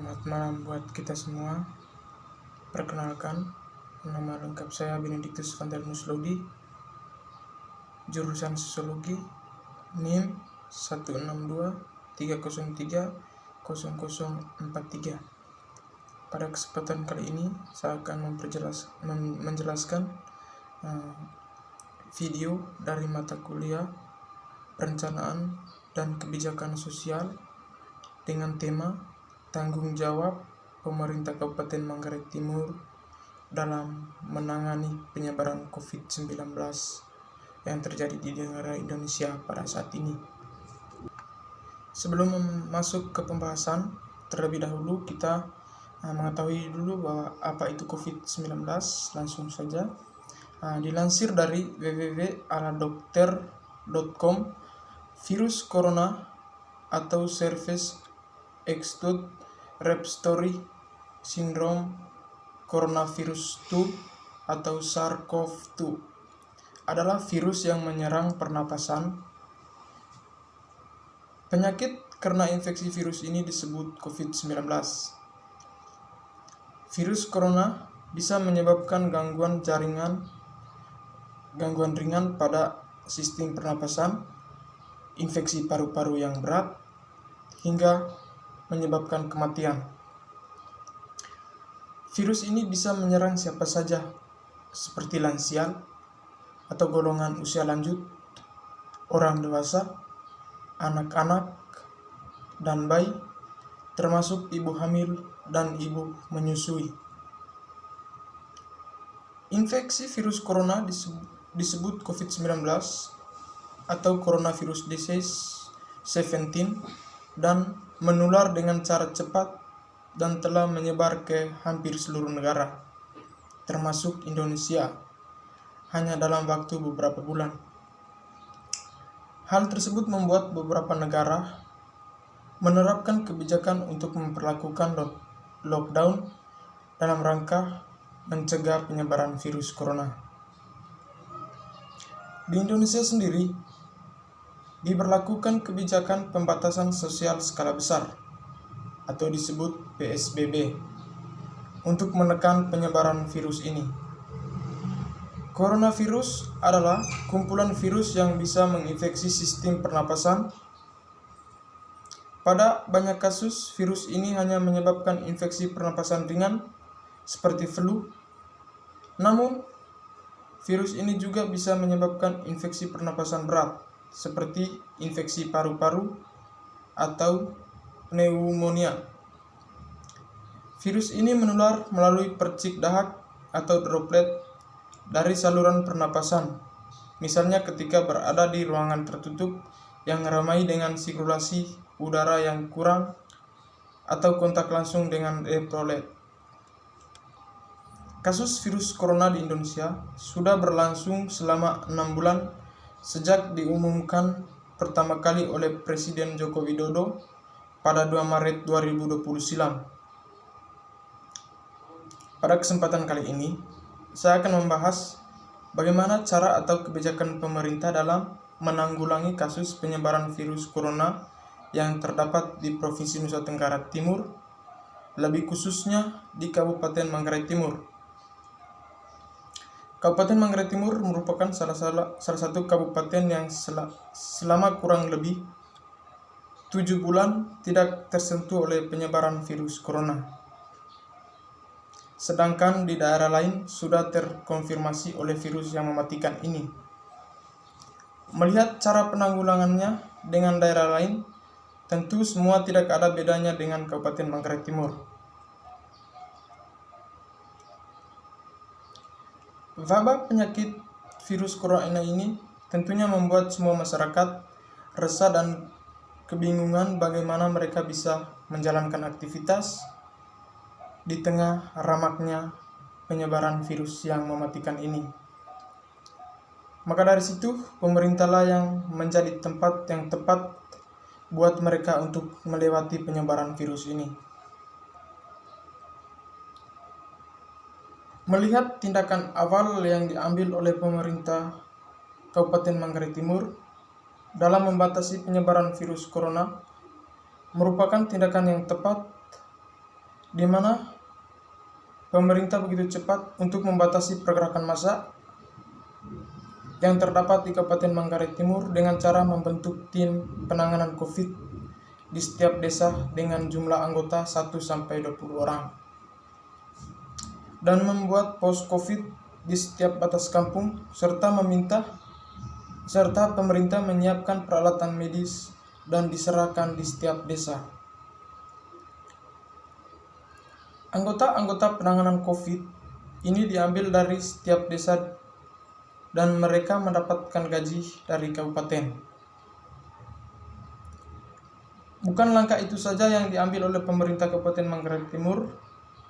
Selamat malam buat kita semua. Perkenalkan, nama lengkap saya Benedictus Vandelmus Lodi, jurusan Sosiologi, NIM 16230300043. Pada kesempatan kali ini saya akan menjelaskan video dari mata kuliah Perencanaan dan Kebijakan Sosial dengan tema Tanggung jawab pemerintah Kabupaten Manggarai Timur dalam menangani penyebaran COVID-19 yang terjadi di negara Indonesia pada saat ini. Sebelum masuk ke pembahasan, terlebih dahulu kita mengetahui dulu bahwa apa itu COVID-19. Langsung saja, dilansir dari www.aladokter.com, virus corona atau SARS-CoV Respiratory Syndrome Coronavirus 2 atau SARS-CoV-2 adalah virus yang menyerang pernapasan. Penyakit karena infeksi virus ini disebut COVID-19. Virus corona bisa menyebabkan gangguan ringan pada sistem pernapasan, infeksi paru-paru yang berat, hingga menyebabkan kematian. Virus ini bisa menyerang siapa saja, seperti lansia atau golongan usia lanjut, orang dewasa, anak-anak, dan bayi, termasuk ibu hamil dan ibu menyusui. Infeksi virus corona disebut COVID-19 atau Coronavirus Disease 17 dan menular dengan cara cepat dan telah menyebar ke hampir seluruh negara, termasuk Indonesia, hanya dalam waktu beberapa bulan. Hal tersebut membuat beberapa negara menerapkan kebijakan untuk memperlakukan lockdown dalam rangka mencegah penyebaran virus corona. Di Indonesia sendiri, diberlakukan kebijakan pembatasan sosial skala besar atau disebut PSBB untuk menekan penyebaran virus ini. Coronavirus adalah kumpulan virus yang bisa menginfeksi sistem pernapasan. Pada banyak kasus, virus ini hanya menyebabkan infeksi pernapasan ringan seperti flu. Namun, virus ini juga bisa menyebabkan infeksi pernapasan berat seperti infeksi paru-paru atau pneumonia. Virus ini menular melalui percik dahak atau droplet dari saluran pernapasan, misalnya ketika berada di ruangan tertutup yang ramai dengan sirkulasi udara yang kurang atau kontak langsung dengan droplet. Kasus virus corona di Indonesia sudah berlangsung selama 6 bulan sejak diumumkan pertama kali oleh Presiden Joko Widodo pada 2 Maret 2020 silam. Pada kesempatan kali ini, saya akan membahas bagaimana cara atau kebijakan pemerintah dalam menanggulangi kasus penyebaran virus corona yang terdapat di Provinsi Nusa Tenggara Timur, lebih khususnya di Kabupaten Manggarai Timur. Kabupaten Manggarai Timur merupakan salah satu kabupaten yang selama kurang lebih 7 bulan tidak tersentuh oleh penyebaran virus corona. Sedangkan di daerah lain sudah terkonfirmasi oleh virus yang mematikan ini. Melihat cara penanggulangannya dengan daerah lain, tentu semua tidak ada bedanya dengan Kabupaten Manggarai Timur. Wabah penyakit virus corona ini tentunya membuat semua masyarakat resah dan kebingungan bagaimana mereka bisa menjalankan aktivitas di tengah ramaknya penyebaran virus yang mematikan ini. Maka dari situ, pemerintahlah yang menjadi tempat yang tepat buat mereka untuk melewati penyebaran virus ini. Melihat tindakan awal yang diambil oleh pemerintah Kabupaten Manggarai Timur dalam membatasi penyebaran virus corona merupakan tindakan yang tepat di mana pemerintah begitu cepat untuk membatasi pergerakan massa yang terdapat di Kabupaten Manggarai Timur dengan cara membentuk tim penanganan COVID di setiap desa dengan jumlah anggota 1-20 orang dan membuat pos COVID di setiap batas kampung serta pemerintah menyiapkan peralatan medis dan diserahkan di setiap desa. Anggota-anggota penanganan COVID ini diambil dari setiap desa dan mereka mendapatkan gaji dari kabupaten. Bukan langkah itu saja yang diambil oleh pemerintah Kabupaten Manggarai Timur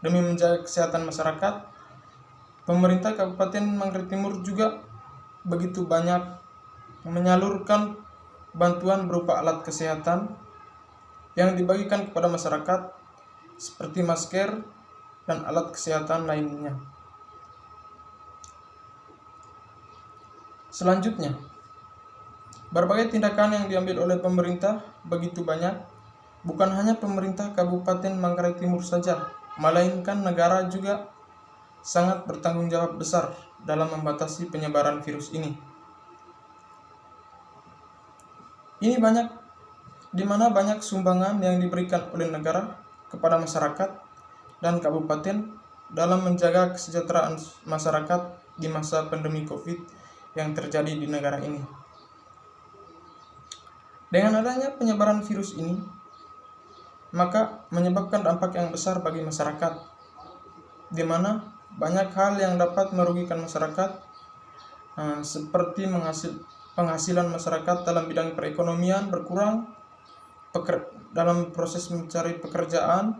demi menjaga kesehatan masyarakat. Pemerintah Kabupaten Manggarai Timur juga begitu banyak menyalurkan bantuan berupa alat kesehatan yang dibagikan kepada masyarakat seperti masker dan alat kesehatan lainnya. Selanjutnya, berbagai tindakan yang diambil oleh pemerintah begitu banyak, bukan hanya pemerintah Kabupaten Manggarai Timur saja, melainkan negara juga sangat bertanggung jawab besar dalam membatasi penyebaran virus ini. Ini di mana banyak sumbangan yang diberikan oleh negara kepada masyarakat dan kabupaten dalam menjaga kesejahteraan masyarakat di masa pandemi COVID yang terjadi di negara ini. Dengan adanya penyebaran virus ini, maka menyebabkan dampak yang besar bagi masyarakat, di mana banyak hal yang dapat merugikan masyarakat, seperti penghasilan masyarakat dalam bidang perekonomian berkurang, dalam proses mencari pekerjaan,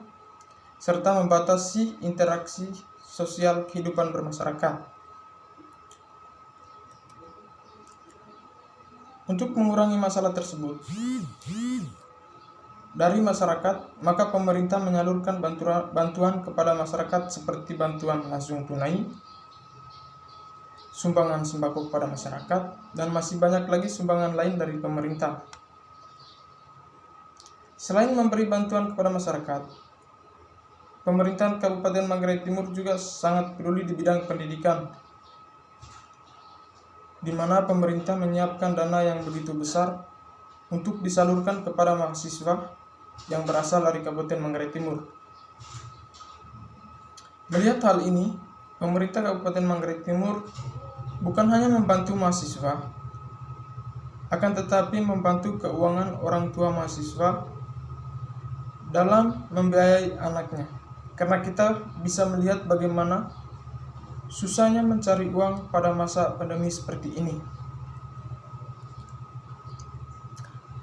serta membatasi interaksi sosial kehidupan bermasyarakat. Untuk mengurangi masalah tersebut dari masyarakat, maka pemerintah menyalurkan bantuan kepada masyarakat seperti bantuan langsung tunai, sumbangan sembako kepada masyarakat, dan masih banyak lagi sumbangan lain dari pemerintah. Selain memberi bantuan kepada masyarakat, pemerintahan Kabupaten Manggarai Timur juga sangat peduli di bidang pendidikan, di mana pemerintah menyiapkan dana yang begitu besar untuk disalurkan kepada mahasiswa yang berasal dari Kabupaten Manggarai Timur. Melihat hal ini, pemerintah Kabupaten Manggarai Timur bukan hanya membantu mahasiswa, akan tetapi membantu keuangan orang tua mahasiswa dalam membiayai anaknya. Karena kita bisa melihat bagaimana susahnya mencari uang pada masa pandemi seperti ini.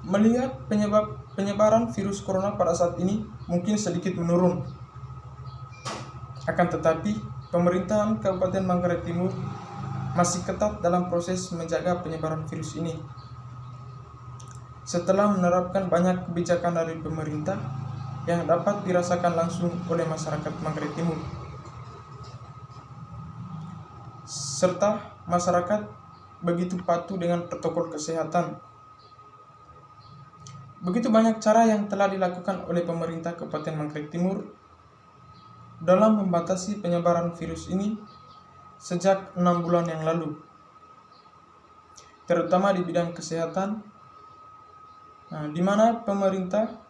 Melihat penyebaran virus corona pada saat ini mungkin sedikit menurun. Akan tetapi, pemerintahan Kabupaten Manggarai Timur masih ketat dalam proses menjaga penyebaran virus ini. Setelah menerapkan banyak kebijakan dari pemerintah yang dapat dirasakan langsung oleh masyarakat Manggarai Timur, serta masyarakat begitu patuh dengan protokol kesehatan. Begitu banyak cara yang telah dilakukan oleh pemerintah Kabupaten Manggarai Timur dalam membatasi penyebaran virus ini sejak 6 bulan yang lalu, terutama di bidang kesehatan, di mana pemerintah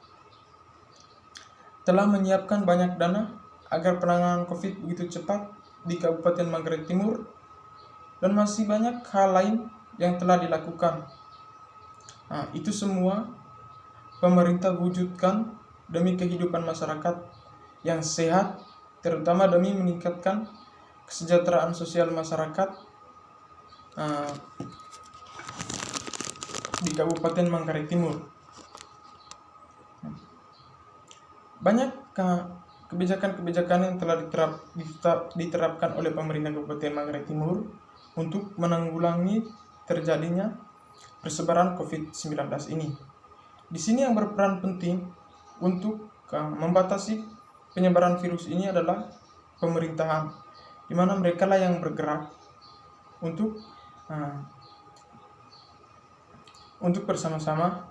telah menyiapkan banyak dana agar penanganan COVID begitu cepat di Kabupaten Manggarai Timur, dan masih banyak hal lain yang telah dilakukan. Itu semua pemerintah wujudkan demi kehidupan masyarakat yang sehat, terutama demi meningkatkan kesejahteraan sosial masyarakat di Kabupaten Manggarai Timur. Banyak kebijakan-kebijakan yang telah diterapkan oleh pemerintah Kabupaten Manggarai Timur untuk menanggulangi terjadinya persebaran COVID-19 ini. Di sini yang berperan penting untuk membatasi penyebaran virus ini adalah pemerintahan, di mana mereka lah yang bergerak untuk bersama-sama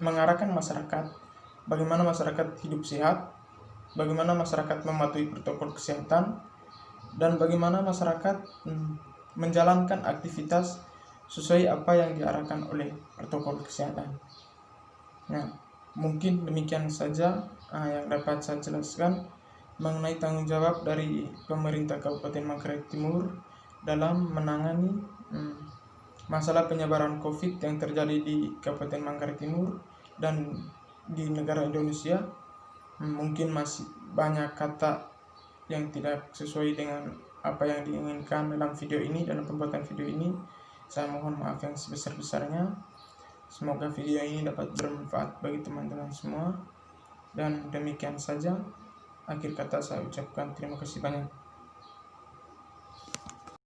mengarahkan masyarakat bagaimana masyarakat hidup sehat, bagaimana masyarakat mematuhi protokol kesehatan, dan bagaimana masyarakat menjalankan aktivitas sesuai apa yang diarahkan oleh protokol kesehatan. Nah, mungkin demikian saja yang dapat saya jelaskan mengenai tanggung jawab dari pemerintah Kabupaten Manggarai Timur dalam menangani masalah penyebaran COVID yang terjadi di Kabupaten Manggarai Timur dan di negara Indonesia. Mungkin masih banyak kata yang tidak sesuai dengan apa yang diinginkan dalam video ini, dalam pembuatan video ini. Saya mohon maaf yang sebesar-besarnya. Semoga video ini dapat bermanfaat bagi teman-teman semua. Dan demikian saja, akhir kata saya ucapkan terima kasih banyak.